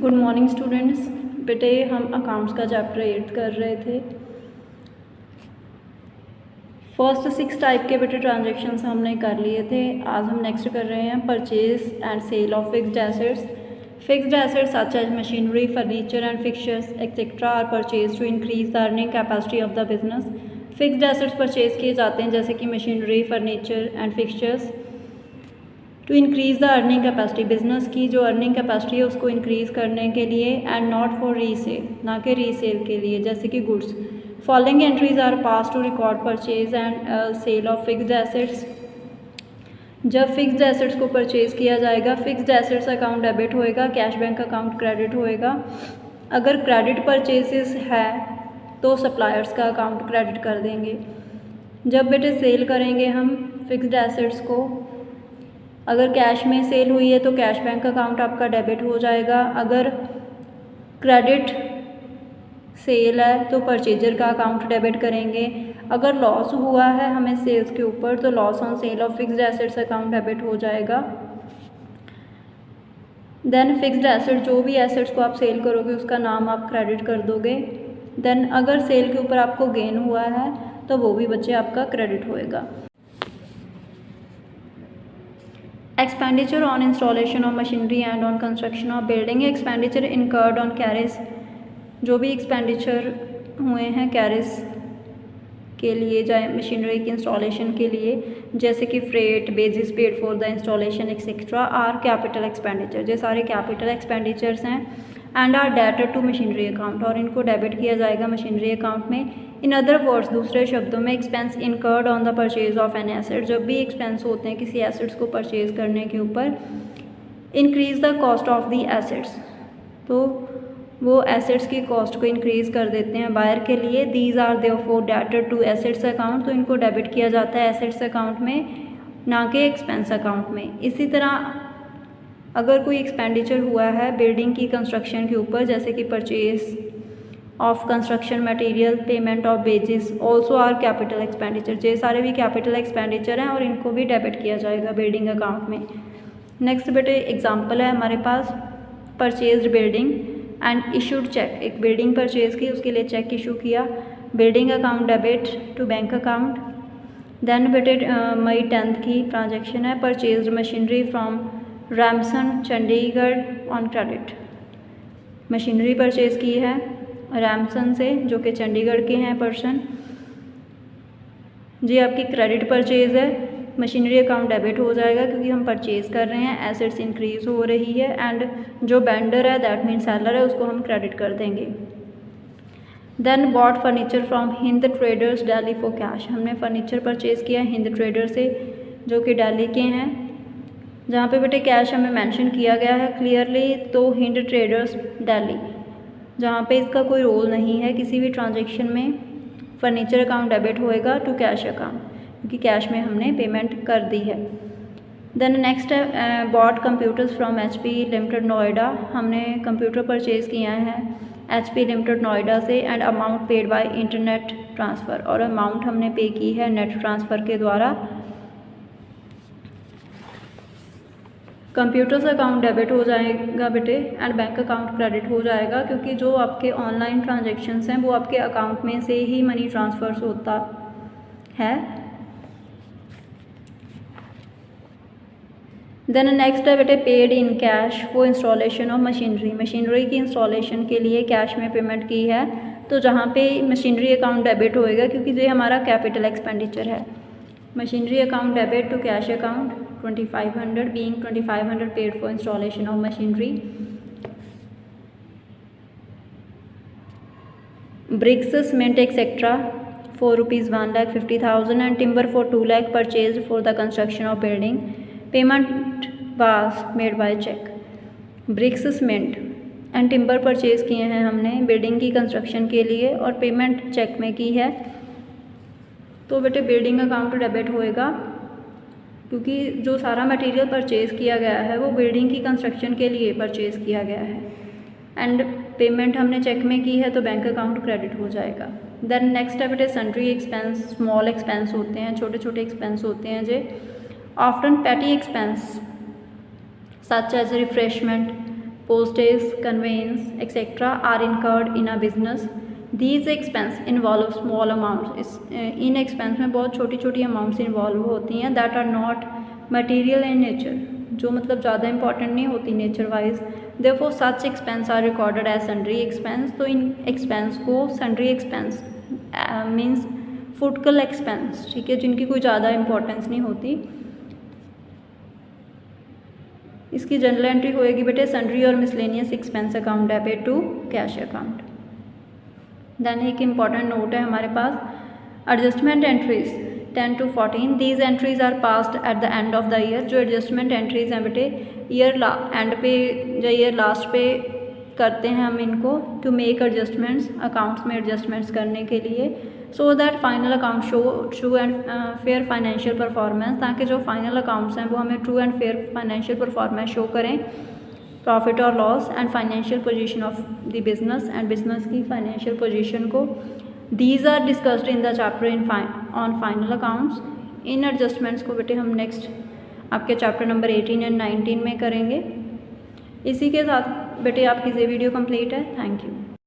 Good morning students. बेटे हम accounts का चैप्टर 8 कर रहे थे। फर्स्ट 6 टाइप के बेटे ट्रांजैक्शंस हमने कर लिए थे। आज हम नेक्स्ट कर रहे हैं purchase and sale of fixed assets. Fixed assets such as machinery, furniture and fixtures etcetera are purchase to increase the earning capacity of the business. Fixed assets purchase किए जाते हैं जैसे कि machinery, furniture and fixtures to increase the earning capacity, business की जो earning capacity है उसको increase करने के लिए, एंड नॉट फॉर रीसेल, ना कि रीसेल के लिए, जैसे कि goods. Following entries are pass to record purchase and sale of fixed assets. जब फिक्स्ड एसेट्स को परचेज किया जाएगा, फिक्स्ड एसेट्स अकाउंट डेबिट होएगा, कैश बैंक अकाउंट क्रेडिट होएगा। अगर क्रेडिट परचेजेस है तो सप्लायर्स का अकाउंट क्रेडिट कर देंगे। जब बेटे सेल करेंगे हम फिक्स्ड एसेट्स को, अगर कैश में सेल हुई है तो कैश बैंक अकाउंट आपका डेबिट हो जाएगा। अगर क्रेडिट सेल है तो परचेजर का अकाउंट डेबिट करेंगे। अगर लॉस हुआ है हमें सेल्स के ऊपर तो loss on sale of fixed assets account debit हो जाएगा। देन फिक्स्ड एसेट, जो भी एसेट्स को आप सेल करोगे उसका नाम आप क्रेडिट कर दोगे। देन अगर सेल के ऊपर आपको गेन हुआ है तो वो भी बच्चे आपका क्रेडिट होएगा। Expenditure on installation of machinery and on construction of building. Expenditure incurred on carriage, जो भी एक्सपेंडिचर हुए हैं कैरिज के लिए, चाहे मशीनरी की इंस्टॉलेशन के लिए, जैसे कि freight, basis paid for the installation etcetera are capital expenditure. ये सारे कैपिटल एक्सपेंडिचर्स हैं and are debited to machinery account, और इनको डेबिट किया जाएगा मशीनरी अकाउंट में। इन अदर वर्ड्स, दूसरे शब्दों में, expense incurred on the purchase of an asset, जब भी एक्सपेंस होते हैं किसी एसेट्स को परचेज करने के ऊपर, increase the cost of the assets, तो वो एसेट्स की कॉस्ट को इंक्रीज़ कर देते हैं बायर के लिए। These are therefore debited to assets account, तो इनको डेबिट किया जाता है एसेट्स अकाउंट में, ना कि एक्सपेंस अकाउंट में। इसी तरह अगर कोई एक्सपेंडिचर हुआ है बिल्डिंग की कंस्ट्रक्शन के ऊपर, जैसे कि purchase of construction material, payment of wages, also are capital expenditure. ये सारे भी कैपिटल एक्सपेंडिचर हैं और इनको भी डेबिट किया जाएगा बिल्डिंग अकाउंट में। नेक्स्ट बेटे एग्जांपल है हमारे पास, purchased building and issued cheque. एक बिल्डिंग परचेज की, उसके लिए चेक इशू किया, building account debit to bank account. Then बेटे मई 10 की ट्रांजेक्शन है, purchased machinery from Ramson Chandigarh on credit. Machinery purchase की है रैमसन से, जो कि चंडीगढ़ के हैं पर्सन। जी आपकी क्रेडिट परचेज है, मशीनरी अकाउंट डेबिट हो जाएगा क्योंकि हम परचेज कर रहे हैं, एसेट्स इंक्रीज हो रही है, एंड जो वेंडर है दैट मीन सेलर है उसको हम क्रेडिट कर देंगे। Then bought furniture from Hind traders Delhi for cash. हमने फर्नीचर परचेज किया हिंद ट्रेडर से, जो कि दिल्ली के हैं, जहाँ पे बेटे कैश हमें मेंशन किया गया है क्लियरली, तो हिंद ट्रेडर्स दिल्ली, जहाँ पे इसका कोई रोल नहीं है किसी भी ट्रांजैक्शन में, फर्नीचर अकाउंट डेबिट होएगा टू कैश अकाउंट, क्योंकि कैश में हमने पेमेंट कर दी है। देन नेक्स्ट है bought computers from HP limited Noida. हमने कंप्यूटर परचेज किया है HP लिमिटेड नोएडा से, and amount paid by internet transfer, और अमाउंट हमने पे की है नेट ट्रांसफ़र के द्वारा। कंप्यूटर्स अकाउंट डेबिट हो जाएगा बेटे, एंड बैंक अकाउंट क्रेडिट हो जाएगा, क्योंकि जो आपके ऑनलाइन ट्रांजैक्शंस हैं वो आपके अकाउंट में से ही मनी ट्रांसफ़र्स होता है। देन नेक्स्ट है बेटे paid in cash for installation of machinery. Machinery की इंस्टॉलेशन के लिए कैश में पेमेंट की है, तो जहाँ पे मशीनरी अकाउंट डेबिट होएगा, क्योंकि ये हमारा कैपिटल एक्सपेंडिचर है। Machinery account debit to cash account 2500, being 2500 paid for installation of machinery. Bricks, cement etc. for rupees 1,50,000 and timber for 2 lakh purchased for the construction of building. Payment was made by check. Bricks, cement and timber purchase किए हैं हमने building की construction के लिए, और payment check में की है, तो बेटे बिल्डिंग अकाउंट डेबिट होएगा, क्योंकि जो सारा मटेरियल परचेज़ किया गया है वो बिल्डिंग की कंस्ट्रक्शन के लिए परचेज़ किया गया है, एंड पेमेंट हमने चेक में की है तो बैंक अकाउंट क्रेडिट हो जाएगा। देन नेक्स्ट है बेटे सन्ड्री एक्सपेंस। स्मॉल एक्सपेंस होते हैं, छोटे छोटे एक्सपेंस होते हैं जे। Often petty expense such as refreshment, postage, conveyance, etc. are incurred in a business. These expense involve small amounts. In expense में बहुत छोटी छोटी amounts involve होती हैं that are not material in nature, जो मतलब ज़्यादा important नहीं होती nature wise. Therefore such expense are recorded as sundry expense. तो इन expense को sundry expense means फुटकल expense, ठीक है, जिनकी कोई ज़्यादा importance नहीं होती. इसकी जनरल एंट्री होएगी बेटे सन्ड्री और miscellaneous expense account debit to cash account. Then एक इम्पॉर्टेंट नोट है हमारे पास, adjustment entries 10 to 14. These entries are passed at the end of the year. जो एडजस्टमेंट एंट्रीज हैं बेटे ईयर एंड पे जो ईयर लास्ट पे करते हैं हम इनको टू मेक एडजस्टमेंट्स, अकाउंट्स में एडजस्टमेंट्स करने के लिए, so that final account show true and fair financial performance, ताकि जो फाइनल अकाउंट्स हैं वो हमें true and fair financial performance show करें, प्रॉफिट और loss and financial position of the business and business की फाइनेंशियल पोजीशन को. These are discussed in the chapter on final accounts. इन एडजस्टमेंट्स को बेटे हम नेक्स्ट आपके चैप्टर नंबर 18 एंड 19 में करेंगे. इसी के साथ बेटे आपकी ये वीडियो कंप्लीट है. Thank you.